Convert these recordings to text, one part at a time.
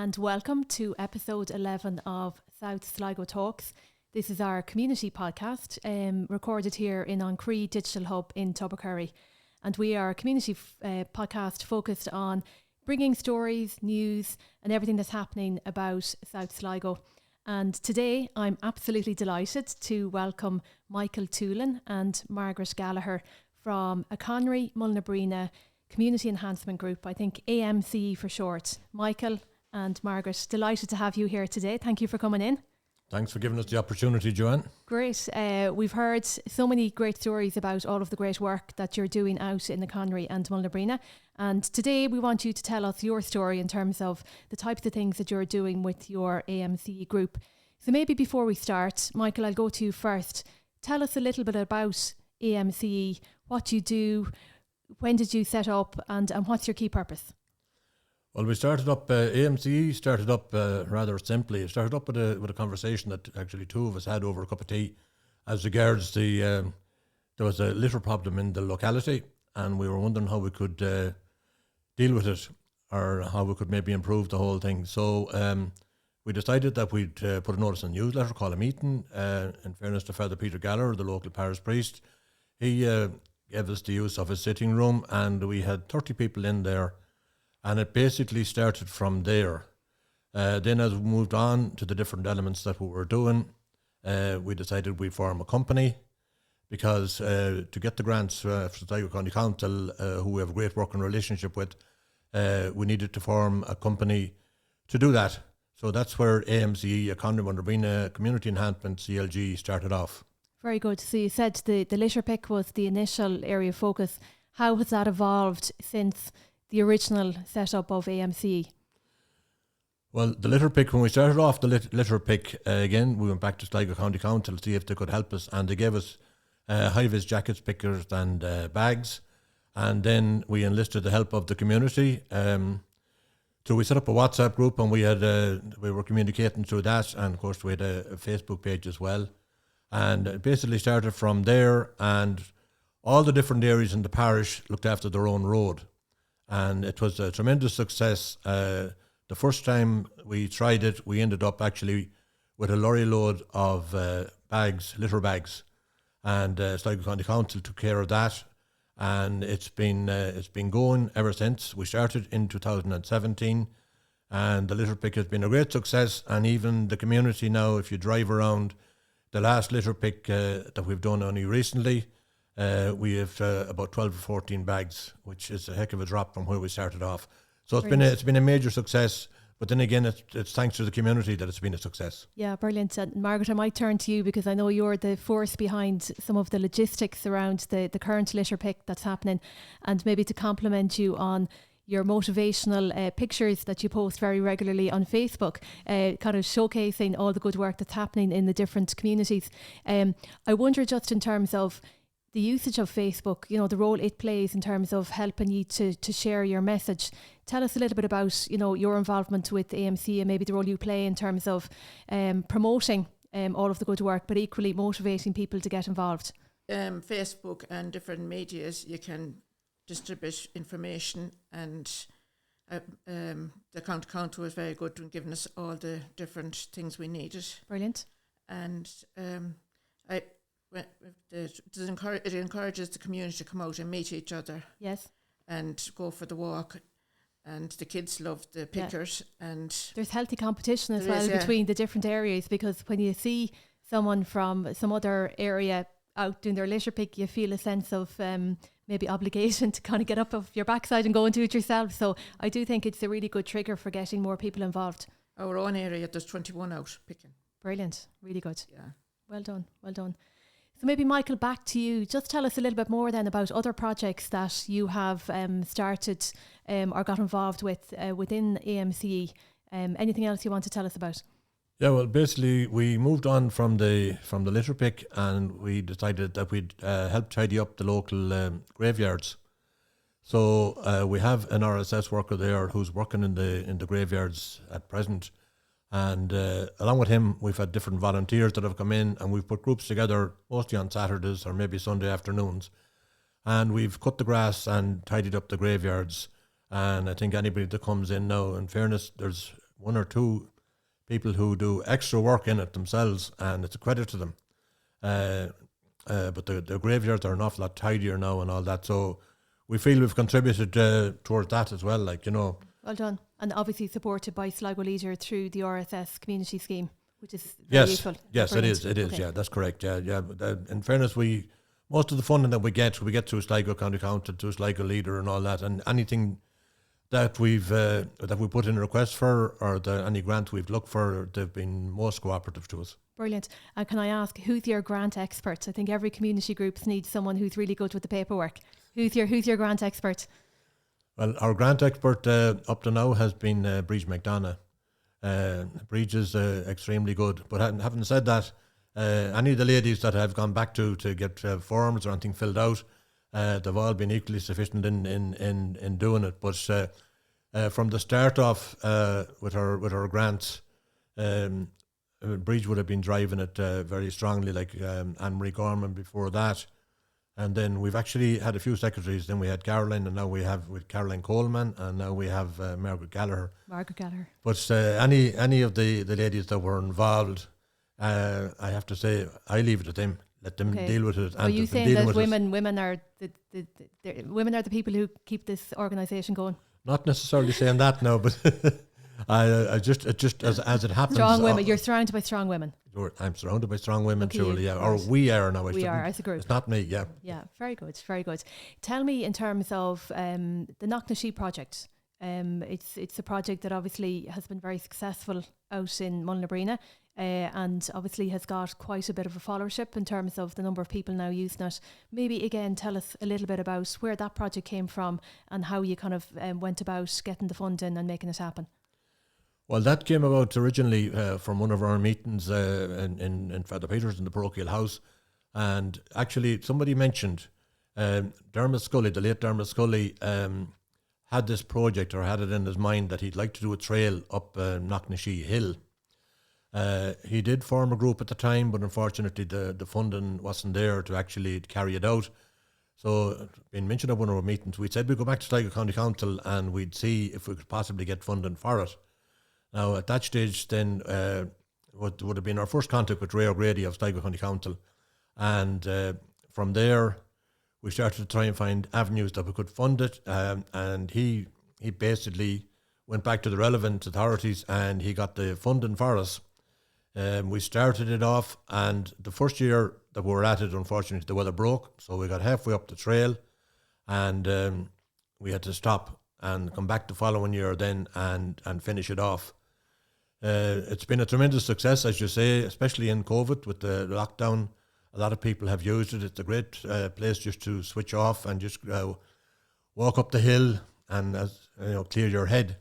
and welcome to episode 11 of South Sligo Talks. This is our community podcast recorded here in Anchonry Digital Hub in Tubbercurry. And we are a community podcast focused on bringing stories, news and everything that's happening about South Sligo. And today I'm absolutely delighted to welcome Michael Toolan and Margaret Gallagher from Anchonry Mullinabreena Community Enhancement Group, I think AMCE for short. Michael and Margaret, delighted to have you here today. Thank you for coming in. Thanks for giving us the opportunity, Joann. Great. We've heard so many great stories about all of the great work that you're doing out in Anchonry and Mullinabreena. And today we want you to tell us your story in terms of the types of things that you're doing with your AMCE group. So maybe before we start, Michael, I'll go to you first. Tell us a little bit about AMCE, what you do, when did you set up, and what's your key purpose? Well, we started up, AMCE started up rather simply. It started up with a conversation that actually two of us had over a cup of tea as regards there was a litter problem in the locality, and we were wondering how we could deal with it, or how we could maybe improve the whole thing. So we decided that we'd put a notice in the newsletter, call a meeting. In fairness to Father Peter Gallagher, the local parish priest, he gave us the use of his sitting room, and we had 30 people in there, and it basically started from there. Then as we moved on to the different elements that we were doing, we decided we'd form a company, because to get the grants for Sligo County Council, who we have a great working relationship with, we needed to form a company to do that. So that's where AMCE, Anchonry Mullinabreena Community Enhancement, CLG, started off. Very good. So you said the litter pick was the initial area of focus. How has that evolved since the original setup of AMCE? Well, the litter pick, when we started off the litter pick, again, we went back to Sligo County Council to see if they could help us, and they gave us high-vis jackets, pickers and bags, and then we enlisted the help of the community. So we set up a WhatsApp group, and we were communicating through that, and of course we had a Facebook page as well. And it basically started from there, and all the different areas in the parish looked after their own road. And it was a tremendous success. The first time we tried it, we ended up actually with a lorry load of bags, litter bags. And Sligo County Council took care of that. And it's been going ever since. We started in 2017, and the litter pick has been a great success. And even the community now, if you drive around, the last litter pick that we've done only recently, we have about 12 or 14 bags, which is a heck of a drop from where we started off. So it's been a major success. But then again, it's thanks to the community that it's been a success. Yeah, brilliant. And Margaret, I might turn to you, because I know you're the force behind some of the logistics around the current litter pick that's happening, and maybe to compliment you on your motivational pictures that you post very regularly on Facebook, kind of showcasing all the good work that's happening in the different communities. I wonder, just in terms of the usage of Facebook, you know, the role it plays in terms of helping you to share your message. Tell us a little bit about, you know, your involvement with AMCE and maybe the role you play in terms of promoting all of the good work, but equally motivating people to get involved. Facebook and different medias, you can distribute information, and the county council was very good in giving us all the different things we needed. Brilliant. And it encourages the community to come out and meet each other. Yes. And go for the walk. And the kids love the pickers. Yeah. And there's healthy competition as well between the different areas, because when you see someone from some other area out doing their litter pick, you feel a sense of maybe obligation to kind of get up off your backside and go and do it yourself. So I do think it's a really good trigger for getting more people involved. Our own area, there's 21 out picking. Brilliant. Really good. Yeah. Well done. Well done. So maybe, Michael, back to you. Just tell us a little bit more then about other projects that you have started or got involved with within AMCE. Anything else you want to tell us about? Yeah, well, basically we moved on from the litter pick, and we decided that we'd help tidy up the local graveyards. So we have an RSS worker there who's working in the graveyards at present. And along with him, we've had different volunteers that have come in, and we've put groups together mostly on Saturdays or maybe Sunday afternoons. And we've cut the grass and tidied up the graveyards. And I think anybody that comes in now, in fairness, one or two people who do extra work in it themselves, and it's a credit to them. But the graveyards are an awful lot tidier now and all that. So we feel we've contributed towards that as well, like, you know. Well done. And obviously supported by Sligo Leisure through the RSS community scheme, which is very useful. Yes, it is. Okay. Yeah, that's correct. Yeah. But, in fairness, most of the funding that we get through Sligo County Council, through Sligo Leader and all that, and anything that we put in a request for, or any grant we've looked for, they've been most cooperative to us. Brilliant. And can I ask, who's your grant expert? I think every community group needs someone who's really good with the paperwork. Who's your grant expert? Well, our grant expert up to now has been Bridge McDonough. Bridge is extremely good. But having said that, any of the ladies that I've gone back to get forms or anything filled out, they've all been equally sufficient in doing it. But from the start off with our grants, Bridge would have been driving it very strongly, like Anne-Marie Gorman before that. And then we've actually had a few secretaries. Then we had Caroline, and now we have with Caroline Coleman, and now we have Margaret Gallagher. But any of the ladies that were involved, I have to say, I leave it to them. Let them deal with it. Are you saying that women are the people who keep this organisation going? Not necessarily saying that now, but I just as it happens. Strong women. You're surrounded by strong women. I'm surrounded by strong women, Okay, truly, yeah. Or we are now. We are as a group. It's not me, yeah. Yeah, very good, very good. Tell me in terms of the Knocknashee project. It's a project that obviously has been very successful out in Mullinabreena, and obviously has got quite a bit of a followership in terms of the number of people now using it. Maybe again tell us a little bit about where that project came from and how you kind of went about getting the funding and making it happen. Well, that came about originally from one of our meetings in Father Peter's in the parochial house, and actually somebody mentioned Dermot Scully, the late Dermot Scully, had this project or had it in his mind that he'd like to do a trail up Knocknashee Hill. He did form a group at the time, but unfortunately the funding wasn't there to actually carry it out. So, being mentioned at one of our meetings, we said we'd go back to Sligo County Council and we'd see if we could possibly get funding for it. Now, at that stage, then, would have been our first contact with Ray O'Grady of Sligo County Council. And from there, we started to try and find avenues that we could fund it. And he basically went back to the relevant authorities and he got the funding for us. We started it off, and the first year that we were at it, unfortunately, the weather broke. So we got halfway up the trail and we had to stop and come back the following year then and finish it off. It's been a tremendous success, as you say, especially in COVID with the lockdown. A lot of people have used it. It's a great place just to switch off and just walk up the hill and clear your head.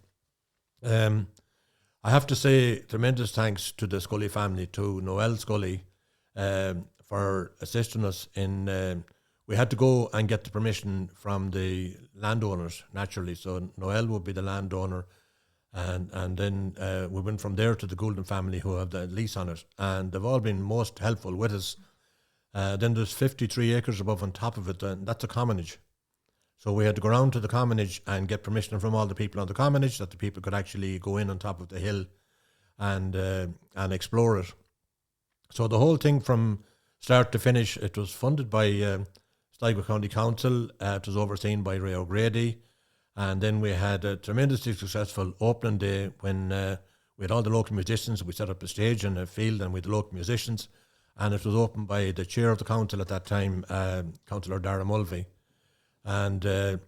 I have to say tremendous thanks to the Scully family, to Noel Scully, for assisting us in. We had to go and get the permission from the landowners, naturally. So Noel would be the landowner. And then we went from there to the Goulden family who have the lease on it. And they've all been most helpful with us. Then there's 53 acres above on top of it, and that's a commonage. So we had to go around to the commonage and get permission from all the people on the commonage that the people could actually go in on top of the hill and explore it. So the whole thing from start to finish, it was funded by Sligo County Council. It was overseen by Ray O'Grady. And then we had a tremendously successful opening day when we had all the local musicians. We set up a stage and a field and we had the local musicians. And it was opened by the chair of the council at that time, Councillor Darwin Hill. And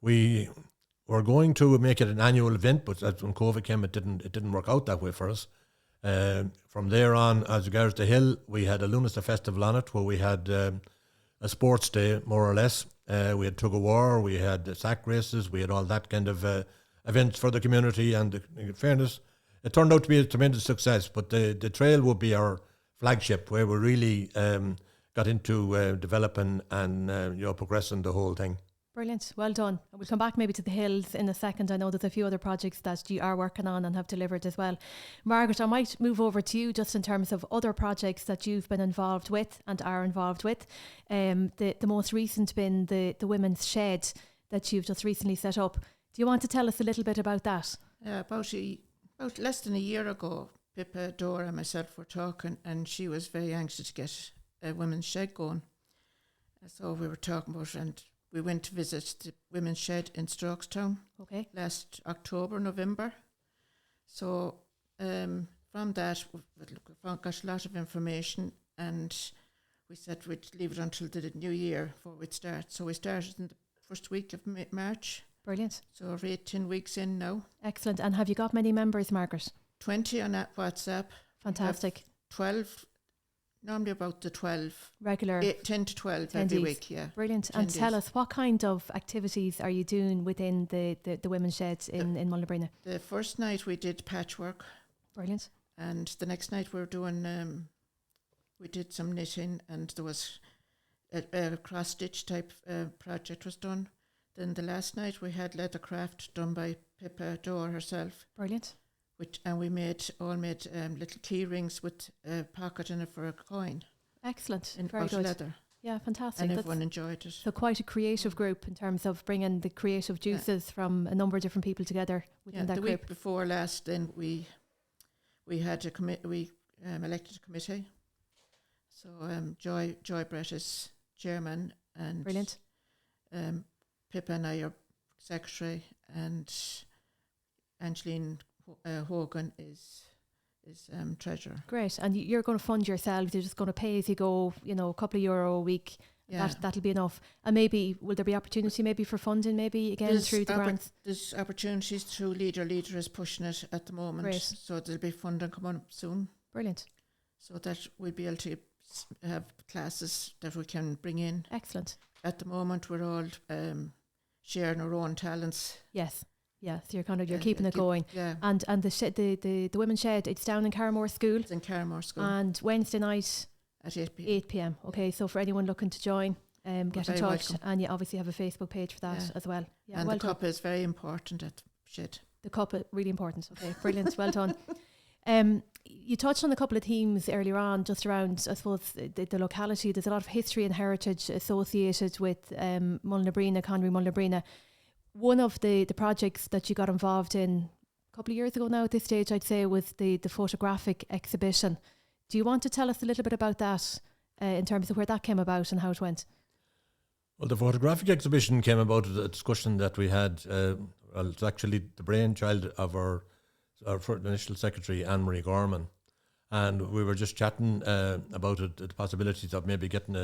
we were going to make it an annual event, but when COVID came, it didn't work out that way for us. From there on, as regards the hill, we had a Lunasa festival on it, where we had a sports day, more or less. We had tug of war, we had sack races, we had all that kind of events for the community. And in fairness, it turned out to be a tremendous success. But the trail would be our flagship, where we really got into developing and progressing the whole thing. Brilliant, well done. We'll come back maybe to the hills in a second. I know there's a few other projects that you are working on and have delivered as well. Margaret, I might move over to you just in terms of other projects that you've been involved with and are involved with. The most recent being the Women's Shed that you've just recently set up. Do you want to tell us a little bit about that? About about less than a year ago, Pippa, Dora and myself were talking, and she was very anxious to get a women's shed going. So we were talking about it, and we went to visit the women's shed in Strokestown last October, November. So from that, we got a lot of information, and we said we'd leave it until the new year before we'd start. So we started in the first week of March. Brilliant. So we're 18 weeks in now. Excellent. And have you got many members, Margaret? 20 on that WhatsApp. Fantastic. 12, normally about the 12. Regular. 10 to 12 10 every days. week, yeah. Brilliant. And tell us, what kind of activities are you doing within the women's sheds in Mullinabreena? The first night we did patchwork. Brilliant. And the next night we were doing, we did some knitting, and there was a cross-stitch type project was done. Then the last night we had leather craft done by Pippa Dore herself. Brilliant. And we made little key rings with a pocket in it for a coin. Excellent. In Very good. leather. Yeah, fantastic. And everyone enjoyed it. So quite a creative group in terms of bringing the creative juices from a number of different people together within that the group. week before last, then we had a we elected a committee. So Joy Brett is chairman, and Brilliant. Pippa and I are secretary, and Angeline Hogan is treasurer. Great. And you're going to fund yourselves. You're just going to pay as you go, a couple of euro a week. Yeah. That'll be enough. And maybe, will there be opportunity maybe for funding maybe again through the grants? There's opportunities through Leader. Leader is pushing it at the moment. Great. So there'll be funding coming up soon. Brilliant. So that we'll be able to have classes that we can bring in. Excellent. At the moment, we're all sharing our own talents. Yes. Yeah, so you're keeping it going. Yeah. And the women's shed, it's down in Carramore School. It's in Carramore School. And Wednesday night at 8 p.m. 8 p.m. Okay, so for anyone looking to join, get in touch. Welcome. And you obviously have a Facebook page for that as well. Yeah, and the cup is very important at shed. The cup is really important. Okay, brilliant. Well done. You touched on a couple of themes earlier on, just around, I suppose, the locality. There's a lot of history and heritage associated with Mullinabreena, Anchonry Mullinabreena. One of the projects that you got involved in a couple of years ago now at this stage, I'd say, was the Photographic Exhibition. Do you want to tell us a little bit about that in terms of where that came about and how it went? Well, the Photographic Exhibition came about as a discussion that we had. It's actually the brainchild of our initial secretary, Anne-Marie Gorman. And we were just chatting about it, the possibilities of maybe getting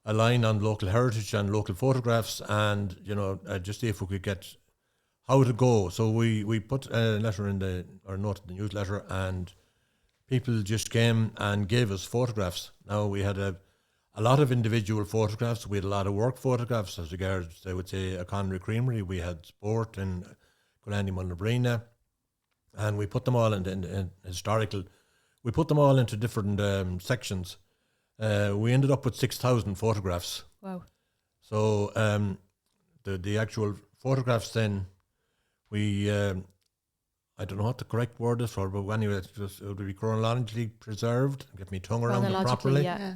a line on local heritage and local photographs, and just see if we could get how to go. So we put a letter in or note in the newsletter, and people just came and gave us photographs. Now we had a lot of individual photographs. We had a lot of work photographs as regards, I would say, a Connery Creamery. We had sport in Gallagher Mullinabreena, and we put them all in historical. We put them all into different sections. We ended up with 6,000 photographs. Wow. So the actual photographs then, we, I don't know what the correct word is for, but anyway, it would be chronologically preserved. Get me tongue around it properly. Yeah.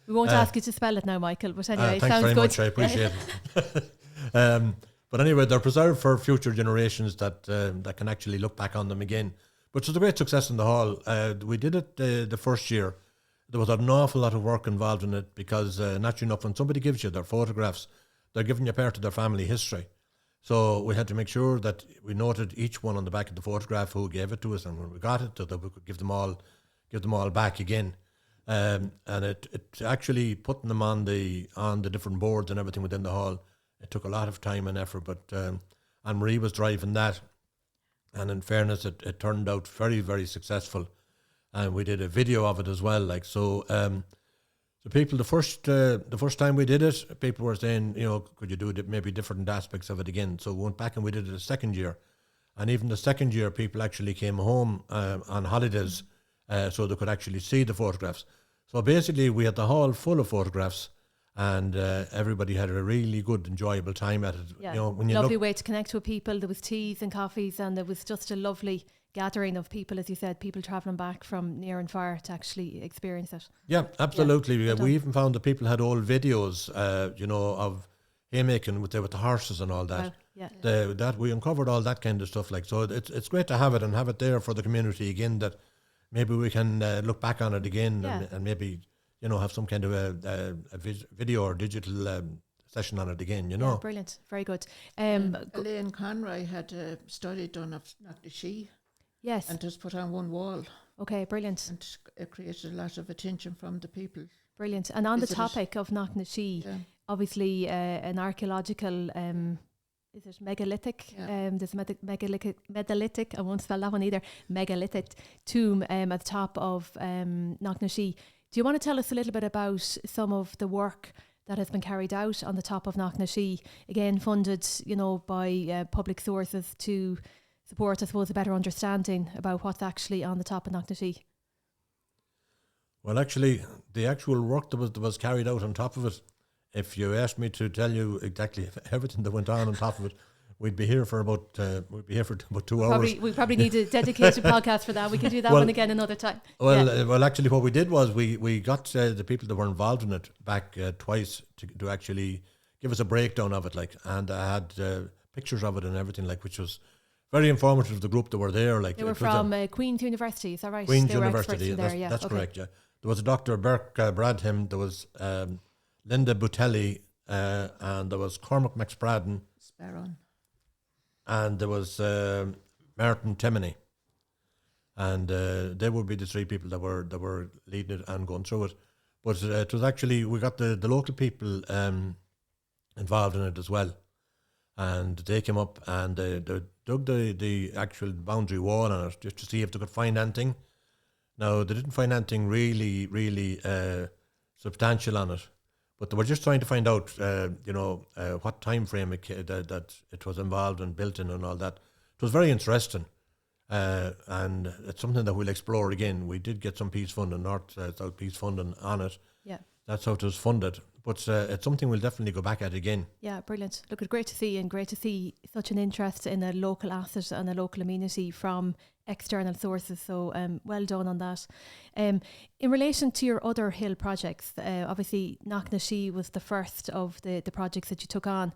We won't ask you to spell it now, Michael, but anyway, thanks sounds very good. much, I appreciate it. But anyway, they're preserved for future generations that can actually look back on them again. But it was a great success in the hall. We did it the first year. There was an awful lot of work involved in it because, naturally enough, when somebody gives you their photographs, they're giving you part of their family history. So we had to make sure that we noted each one on the back of the photograph who gave it to us, and when we got it, so that we could give them all back again. And it actually putting them on the different boards and everything within the hall. It took a lot of time and effort, but Anne-Marie was driving that, and in fairness, it turned out very, very successful. And we did a video of it as well. The people, the first time we did it, people were saying, could you do maybe different aspects of it again? So we went back and we did it the second year. And even the second year, people actually came home on holidays so they could actually see the photographs. So basically, we had the hall full of photographs, and everybody had a really good, enjoyable time at it. Yeah, when lovely way to connect with people. There was teas and coffees, and there was just a lovely gathering of people, as you said, people travelling back from near and far to actually experience it. Yeah, absolutely. We even found that people had old videos, of haymaking with the horses and all that. Wow. Yeah. That we uncovered all that kind of stuff. Like, so it's great to have it and have it there for the community again. That maybe we can look back on it again and maybe have some kind of a video or digital session on it again. Yeah, brilliant, very good. Elaine Conroy had a study done of Knocknashee. Yes, and just put on one wall. Okay, brilliant. And it created a lot of attention from the people. Brilliant. And on the topic of Knocknashee, obviously an archaeological, is it megalithic? Yeah. There's a megalithic, I won't spell that one either, megalithic tomb at the top of Knocknashee. Do you want to tell us a little bit about some of the work that has been carried out on the top of Knocknashee, again funded, by public sources to support, I suppose, a better understanding about what's actually on the top of Knocknashee? Well, actually, the actual work that was carried out on top of it, if you asked me to tell you exactly everything that went on top of it, we'd be here for about 2 hours. We probably need a dedicated podcast for that. We can do that one again another time. Well, actually, what we did was we got the people that were involved in it back twice to actually give us a breakdown of it, and I had pictures of it and everything, which was very informative of the group that were there. They were from Queen's University, is that right? Queen's they University, that's correct, yeah. There was a Dr. Burke Bradham, there was Linda Butelli, and there was Cormac McSpradden. Sparrow. And there was Martin Timoney. And they would be the three people that were leading it and going through it. But it was actually, we got the local people involved in it as well. And they came up and they dug the actual boundary wall on it just to see if they could find anything. Now, they didn't find anything really, really substantial on it, but they were just trying to find out, what time frame that it was involved and built in and all that. It was very interesting, and it's something that we'll explore again. We did get some peace funding, North-South peace funding on it. Yeah. That's how it was funded. But it's something we'll definitely go back at again. Yeah, brilliant. Look, it's great to see such an interest in a local asset and a local amenity from external sources. So well done on that. In relation to your other hill projects, obviously Knocknashee was the first of the projects that you took on.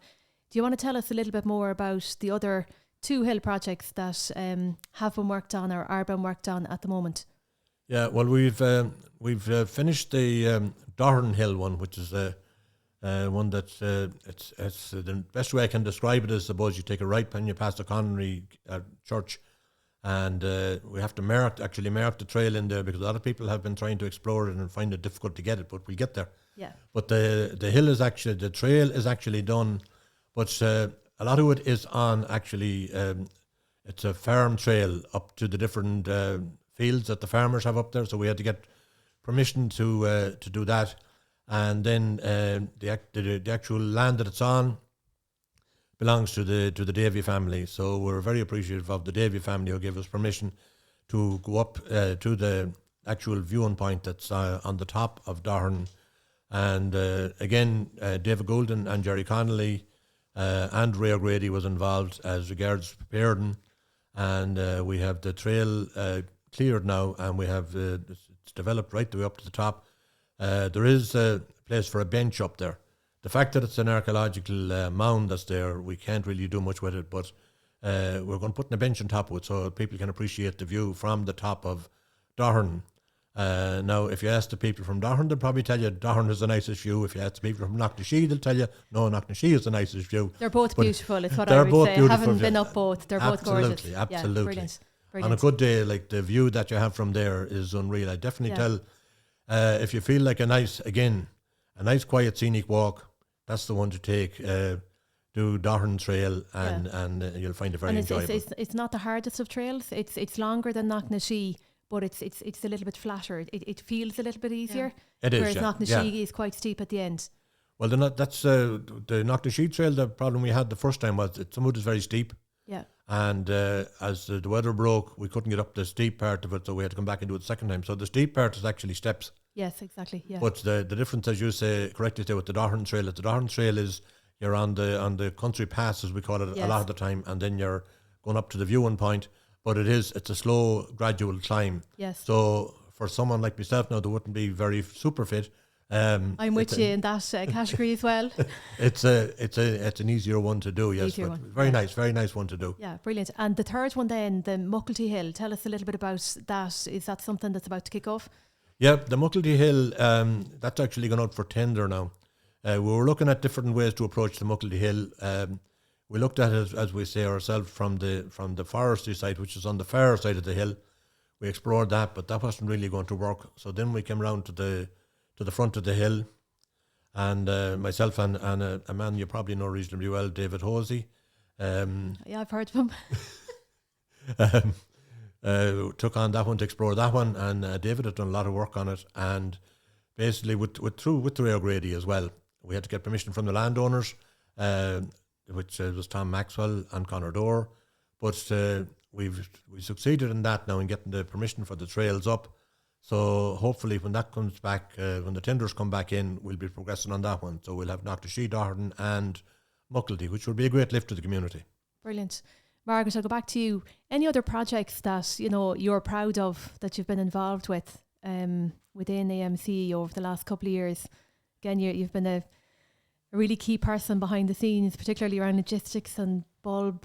Do you want to tell us a little bit more about the other two hill projects that have been worked on or are being worked on at the moment? Yeah, well, we've finished the Darwin Hill one, which is one that's it's the best way I can describe it is, suppose you take a right when you pass the Anchonry church, and we have to mark the trail in there because a lot of people have been trying to explore it and find it difficult to get it, but we get there. Yeah. But the hill is actually, the trail is actually done, but a lot of it is on actually. It's a farm trail up to the different fields that the farmers have up there, so we had to get permission to do that, and then the actual land that it's on belongs to the Davy family. So we're very appreciative of the Davy family who gave us permission to go up to the actual viewing point that's on the top of Darwin, and again David Golden and Jerry Connolly and Ray O'Grady was involved as regards preparing, and we have the trail cleared now, and we have it's developed right the way up to the top. There is a place for a bench up there. The fact that it's an archaeological mound that's there, we can't really do much with it, but we're going to put a bench on top of it so people can appreciate the view from the top of Darwin. Now, if you ask the people from Darwin, they'll probably tell you Darwin is the nicest view. If you ask the people from Knocknashee, they'll tell you, no, Knocknashee is the nicest view. They're both beautiful, is what I would both say. Beautiful, Having been up both, they're both gorgeous. Absolutely. Yeah, brilliant. On a good day, the view that you have from there is unreal. I definitely tell, if you feel like a nice quiet scenic walk, that's the one to take. Do Darwin Trail, and you'll find it very enjoyable. It's not the hardest of trails. It's longer than Knocknashee, but it's a little bit flatter. It feels a little bit easier. It is, whereas Knocknashee is quite steep at the end. Well, that's the Knocknashee Trail. The problem we had the first time was some of it is very steep. Yeah. And as the weather broke, we couldn't get up the steep part of it, so we had to come back and do it the second time. So the steep part is actually steps. Yes, exactly. Yeah. But the difference, as you correctly say, with the Darwin Trail, the Darwin Trail is you're on the country pass, as we call it, a lot of the time, and then you're going up to the viewing point. But it's a slow, gradual climb. Yes. So for someone like myself now that wouldn't be very super fit, I'm with you in that category as well. It's an easier one to do, yes. Easier But one, very nice, very nice one to do. Yeah, brilliant. And the third one then, the Mucklety Hill. Tell us a little bit about that. Is that something that's about to kick off? Yeah, the Mucklety Hill, that's actually gone out for tender now. We were looking at different ways to approach the Mucklety Hill. We looked at it, as we say ourselves, from the forestry side, which is on the far side of the hill. We explored that, but that wasn't really going to work. So then we came round to the front of the hill, and myself and a man you probably know reasonably well, David Hosey. Yeah, I've heard of him. Took on that one to explore that one, and David had done a lot of work on it, and basically with the Ray O'Grady as well. We had to get permission from the landowners, which was Tom Maxwell and Conor Dorr, but we succeeded in that now in getting the permission for the trails up. So hopefully when that comes back, when the tenders come back in, we'll be progressing on that one. So we'll have Knocktashe, Darden and Mucklety, which will be a great lift to the community. Brilliant. Margaret, I'll go back to you. Any other projects that you're proud of that you've been involved with within AMC over the last couple of years? Again, you've been a really key person behind the scenes, particularly around logistics and bulb,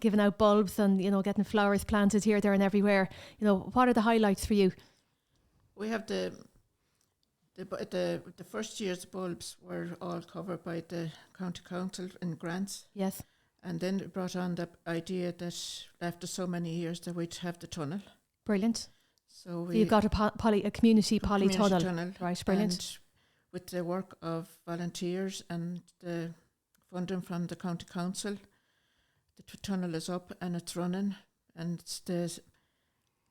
giving out bulbs and getting flowers planted here, there, and everywhere. What are the highlights for you? We have the first year's bulbs were all covered by the county council in grants. Yes. And then it brought on the idea that after so many years that we'd have the tunnel. Brilliant. So you've got a community polytunnel. Right, brilliant. And with the work of volunteers and the funding from the county council, the tunnel is up and it's running. And there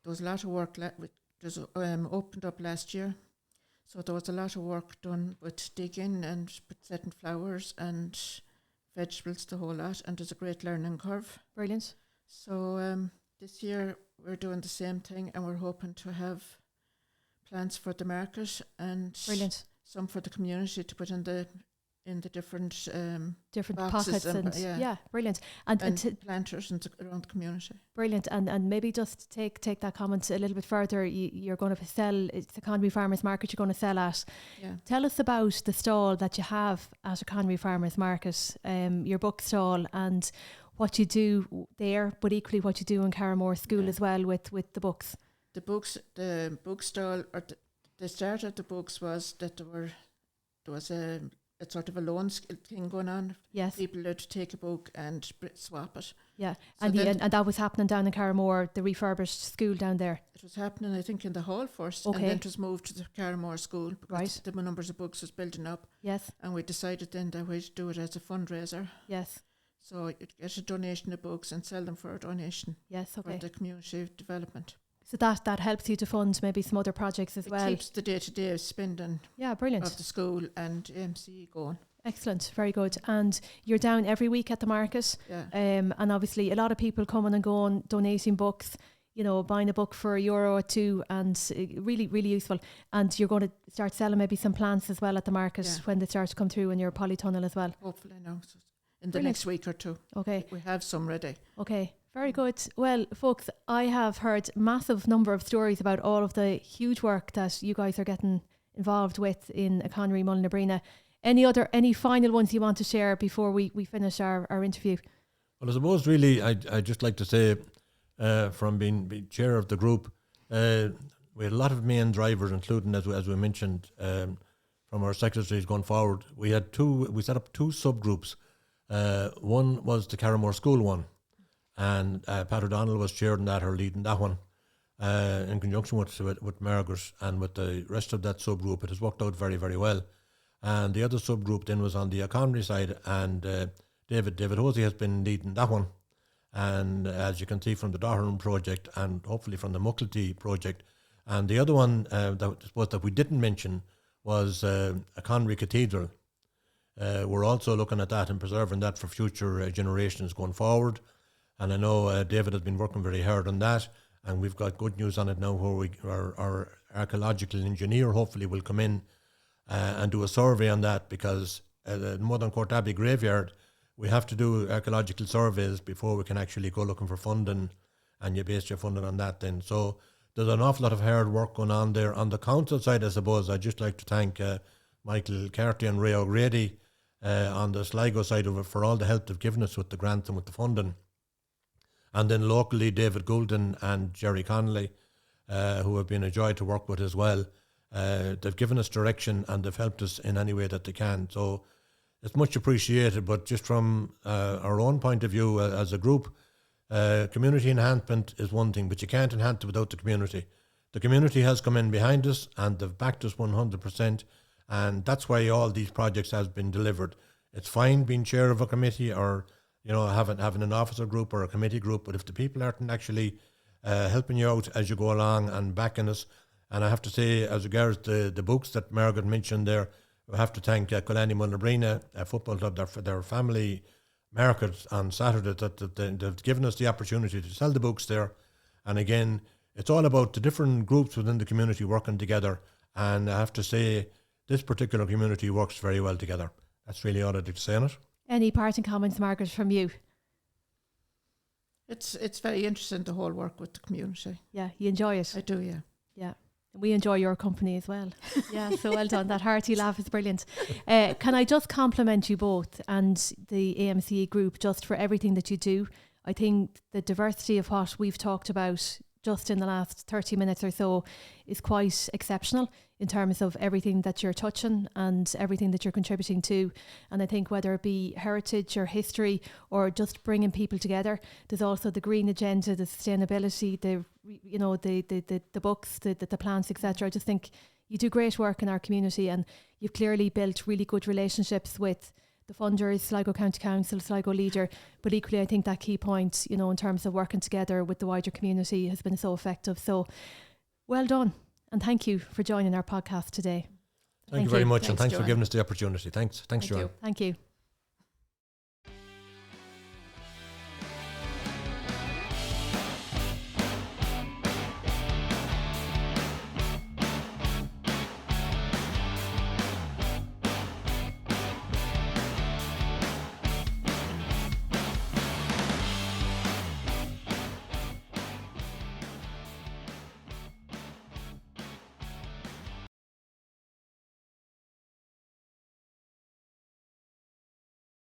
was a lot of work opened up last year. So there was a lot of work done with digging and setting flowers and vegetables, the whole lot, and there's a great learning curve. Brilliant. So this year we're doing the same thing, and we're hoping to have plants for the market and brilliant. Some for the community to put in the different pockets and yeah, brilliant. And planters around the community. Brilliant. And maybe just take that comment a little bit further. You're going to sell, it's the Anchonry Farmers Market you're going to sell at. Yeah. Tell us about the stall that you have at Anchonry Farmers Market, your book stall, and what you do there, but equally what you do in Carramore School as well with the books. The book stall, or the start of the books was that there was a sort of a loan thing going on. Yes. People had to take a book and swap it. Yeah. So and that was happening down in Carramore, the refurbished school down there. It was happening, I think, in the hall first. Okay. And then it was moved to the Carramore School because right. the numbers of books was building up. Yes. And we decided then that we'd do it as a fundraiser. Yes. So you'd get a donation of books and sell them for a donation. Yes, okay. For the community development. So that helps you to fund maybe some other projects as well. It keeps the day-to-day spending brilliant. of the school and AMC going. Excellent, very good. And you're down every week at the market. Yeah. And obviously a lot of people coming and going, donating books, buying a book for €1 or €2, and really, really useful. And you're going to start selling maybe some plants as well at the market when they start to come through in your polytunnel as well. Hopefully now, in the next week or two. Okay. We have some ready. Okay. Very good. Well, folks, I have heard massive number of stories about all of the huge work that you guys are getting involved with in Anchonry Mullinabreena. Any final ones you want to share before we finish our interview? Well, I suppose really I'd just like to say from being chair of the group, we had a lot of main drivers, including, as we mentioned, from our secretaries going forward. We set up two subgroups. One was the Carramore School one. And Pat O'Donnell was chairing that or leading that one in conjunction with Margaret, and with the rest of that subgroup. It has worked out very, very well. And the other subgroup then was on the Anchonry side, and David Hosey has been leading that one. And as you can see from the Darwin project and hopefully from the Mucklety project. And the other one that we didn't mention was Anchonry Cathedral. We're also looking at that and preserving that for future generations going forward. And I know David has been working very hard on that, and we've got good news on it now, where our archaeological engineer hopefully will come in and do a survey on that, because the Modern Court Abbey graveyard, we have to do archaeological surveys before we can actually go looking for funding, and you base your funding on that then. So there's an awful lot of hard work going on there. On the council side, I suppose, I'd just like to thank Michael Carty and Ray O'Grady on the Sligo side of it for all the help they've given us with the grants and with the funding. And then locally, David Goulden and Jerry Connolly, who have been a joy to work with as well. They've given us direction and they've helped us in any way that they can. So it's much appreciated, but just from our own point of view as a group, community enhancement is one thing, but you can't enhance it without the community. The community has come in behind us and they've backed us 100%, and that's why all these projects has been delivered. It's fine being chair of a committee or having an officer group or a committee group, but if the people aren't actually helping you out as you go along and backing us, and I have to say, as regards the books that Margaret mentioned there, we have to thank Anchonry Mullinabreena football club for their family market on Saturday, that they've given us the opportunity to sell the books there. And again, it's all about the different groups within the community working together, and I have to say this particular community works very well together. That's really all I'd like to say on it. Any parting comments, Margaret, from you? It's very interesting, the whole work with the community. Yeah, you enjoy it? I do, yeah. Yeah. We enjoy your company as well. Yeah, so well done. That hearty laugh is brilliant. Can I just compliment you both and the AMCE group just for everything that you do? I think the diversity of what we've talked about just in the last 30 minutes or so is quite exceptional in terms of everything that you're touching and everything that you're contributing to. And I think whether it be heritage or history or just bringing people together, there's also the green agenda, the sustainability, the books, the plants, etc. I just think you do great work in our community, and you've clearly built really good relationships with the funders, Sligo County Council, Sligo Leader, but equally I think that key point, in terms of working together with the wider community has been so effective. So well done, and thank you for joining our podcast today. Thank you very much, and thanks for giving us the opportunity. Thanks, Joann. Thank you.